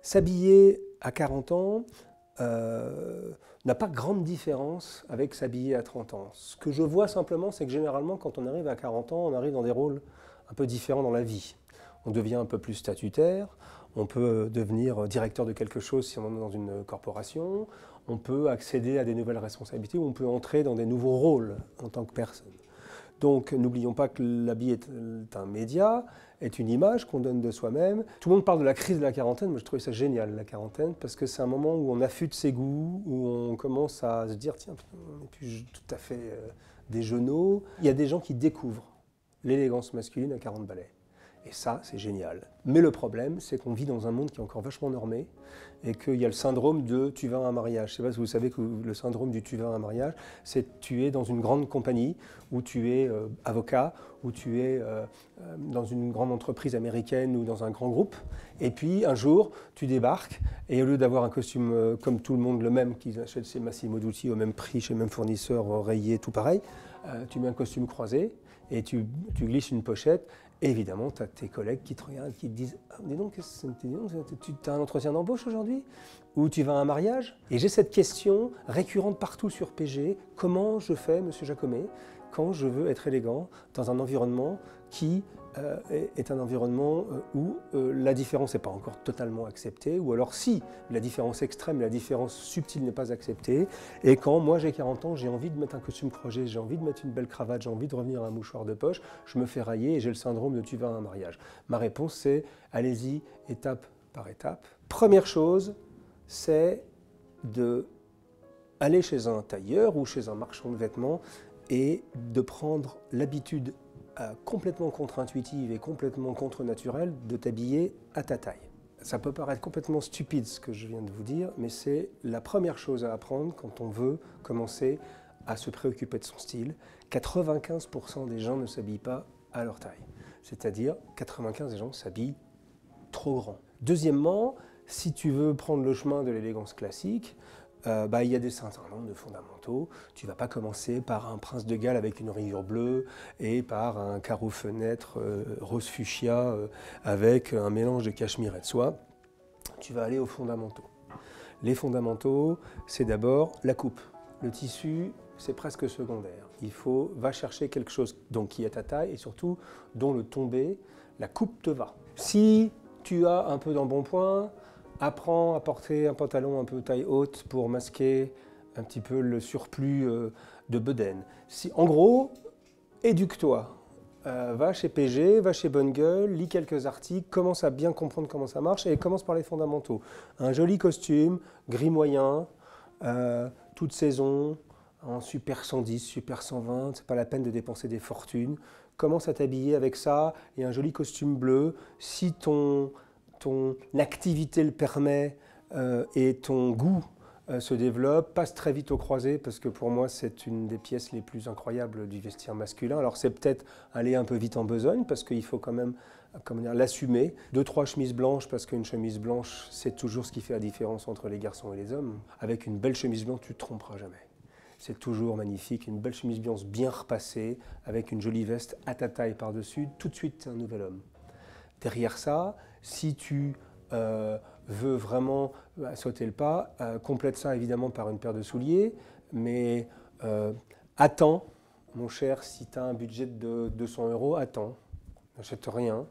S'habiller à 40 ans n'a pas grande différence avec s'habiller à 30 ans. Ce que je vois simplement, c'est que généralement, quand on arrive à 40 ans, on arrive dans des rôles un peu différents dans la vie. On devient un peu plus statutaire, on peut devenir directeur de quelque chose si on est dans une corporation, on peut accéder à des nouvelles responsabilités ou on peut entrer dans des nouveaux rôles en tant que personne. Donc n'oublions pas que l'habit est un média, est une image qu'on donne de soi-même. Tout le monde parle de la crise de la quarantaine, moi je trouvais ça génial, la quarantaine, parce que c'est un moment où on affûte ses goûts, où on commence à se dire, tiens, on n'est plus tout à fait des genoux. Il y a des gens qui découvrent l'élégance masculine à 40 balais. Et ça, c'est génial. Mais le problème, c'est qu'on vit dans un monde qui est encore vachement normé et qu'il y a le syndrome de tu vas à un mariage. Je ne sais pas si vous savez que le syndrome du tu vas à un mariage, c'est tu es dans une grande compagnie où tu es avocat, où tu es dans une grande entreprise américaine ou dans un grand groupe. Et puis un jour, tu débarques et au lieu d'avoir un costume comme tout le monde le même, qu'ils achètent chez Massimo Dutti au même prix, chez le même fournisseur, rayé, tout pareil, tu mets un costume croisé et tu glisses une pochette. Et évidemment, tu as tes collègues qui te regardent, qui te disent « Dis donc, tu as un entretien d'embauche aujourd'hui ? Ou tu vas à un mariage ?» Et j'ai cette question récurrente partout sur PG. Comment je fais, monsieur Jacomet, quand je veux être élégant dans un environnement qui est un environnement où la différence n'est pas encore totalement acceptée, ou alors si la différence extrême, la différence subtile n'est pas acceptée, et quand moi j'ai 40 ans, j'ai envie de mettre un costume crochet, j'ai envie de mettre une belle cravate, j'ai envie de revenir à un mouchoir de poche, je me fais railler et j'ai le syndrome de tu vas à un mariage. Ma réponse c'est allez-y étape par étape. Première chose, c'est de aller chez un tailleur ou chez un marchand de vêtements et de prendre l'habitude complètement contre-intuitive et complètement contre-naturelle de t'habiller à ta taille. Ça peut paraître complètement stupide ce que je viens de vous dire, mais c'est la première chose à apprendre quand on veut commencer à se préoccuper de son style. 95% des gens ne s'habillent pas à leur taille, c'est-à-dire 95% des gens s'habillent trop grand. Deuxièmement, si tu veux prendre le chemin de l'élégance classique, il y a des certain nombre de fondamentaux. Tu ne vas pas commencer par un prince de Galles avec une rayure bleue et par un carreau fenêtre rose fuchsia avec un mélange de cachemire et de soie. Tu vas aller aux fondamentaux. Les fondamentaux, c'est d'abord la coupe. Le tissu, c'est presque secondaire. Va chercher quelque chose donc, qui est à ta taille et surtout dont le tombé, la coupe te va. Si tu as un peu d'embonpoint, apprends à porter un pantalon un peu taille haute pour masquer un petit peu le surplus de bedaine. En gros, éduque-toi. Va chez PG, va chez Bonne Gueule, lis quelques articles, commence à bien comprendre comment ça marche et commence par les fondamentaux. Un joli costume, gris moyen, toute saison, en super 110, super 120, c'est pas la peine de dépenser des fortunes. Commence à t'habiller avec ça et un joli costume bleu. Si ton activité le permet et ton goût se développe, passe très vite au croisé parce que pour moi c'est une des pièces les plus incroyables du vestiaire masculin. Alors c'est peut-être aller un peu vite en besogne parce qu'il faut quand même l'assumer. 2-3 chemises blanches parce qu'une chemise blanche c'est toujours ce qui fait la différence entre les garçons et les hommes. Avec une belle chemise blanche tu ne te tromperas jamais. C'est toujours magnifique, une belle chemise blanche bien repassée avec une jolie veste à ta taille par-dessus, tout de suite tu es un nouvel homme. Derrière ça, si tu veux vraiment sauter le pas, complète ça évidemment par une paire de souliers, mais attends, mon cher, si tu as un budget de 200 €, attends, n'achète rien,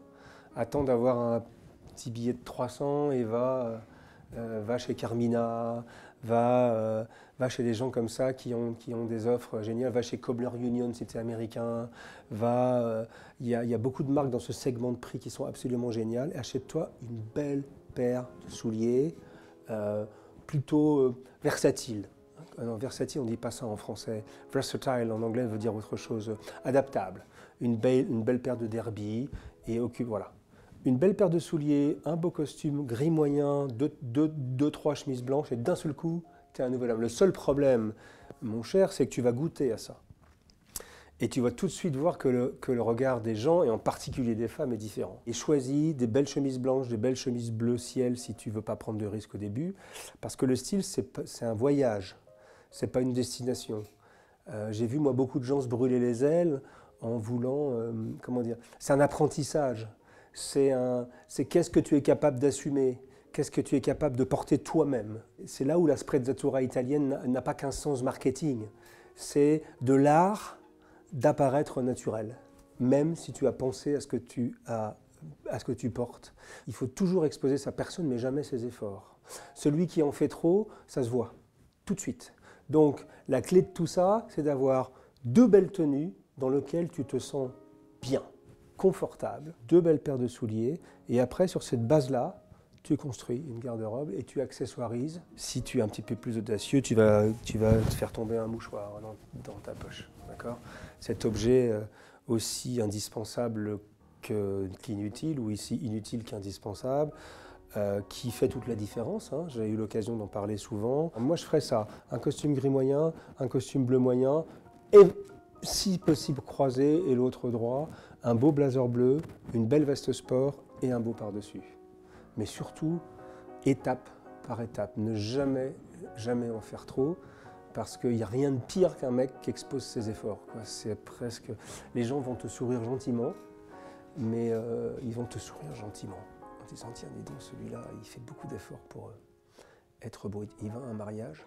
attends d'avoir un petit billet de 300 et va chez Carmina, va chez des gens comme ça qui ont des offres géniales, va chez Cobbler Union si tu es américain, il y a beaucoup de marques dans ce segment de prix qui sont absolument géniales. Achète-toi une belle paire de souliers, plutôt versatile. Non, versatile, on ne dit pas ça en français. Versatile en anglais veut dire autre chose. Adaptable. Une belle paire de derby et voilà. Une belle paire de souliers, un beau costume, gris moyen, 2-3 chemises blanches et d'un seul coup, tu es un nouvel homme. Le seul problème, mon cher, c'est que tu vas goûter à ça. Et tu vas tout de suite voir que le regard des gens, et en particulier des femmes, est différent. Et choisis des belles chemises blanches, des belles chemises bleu ciel si tu ne veux pas prendre de risques au début. Parce que le style, c'est un voyage, ce n'est pas une destination. J'ai vu, moi, beaucoup de gens se brûler les ailes en voulant, comment dire, c'est un apprentissage. C'est qu'est-ce que tu es capable d'assumer, qu'est-ce que tu es capable de porter toi-même. C'est là où la sprezzatura italienne n'a pas qu'un sens marketing. C'est de l'art d'apparaître naturel, même si tu as pensé à ce que tu portes. Il faut toujours exposer sa personne, mais jamais ses efforts. Celui qui en fait trop, ça se voit, tout de suite. Donc, la clé de tout ça, c'est d'avoir 2 belles tenues dans lesquelles tu te sens bien, confortable, 2 belles paires de souliers, et après, sur cette base-là, tu construis une garde-robe et tu accessoirises. Si tu es un petit peu plus audacieux, tu vas te faire tomber un mouchoir dans ta poche. Cet objet aussi indispensable qu'inutile, ou ici inutile qu'indispensable, qui fait toute la différence. J'ai eu l'occasion d'en parler souvent. Moi, je ferais ça. Un costume gris moyen, un costume bleu moyen, et si possible croisé et l'autre droit, un beau blazer bleu, une belle veste sport et un beau par-dessus. Mais surtout, étape par étape. Ne jamais en faire trop, parce qu'il n'y a rien de pire qu'un mec qui expose ses efforts. C'est presque... Les gens vont te sourire gentiment, mais ils vont te sourire gentiment. En disant, tiens, dis donc, celui-là, il fait beaucoup d'efforts pour être beau. Il va à un mariage,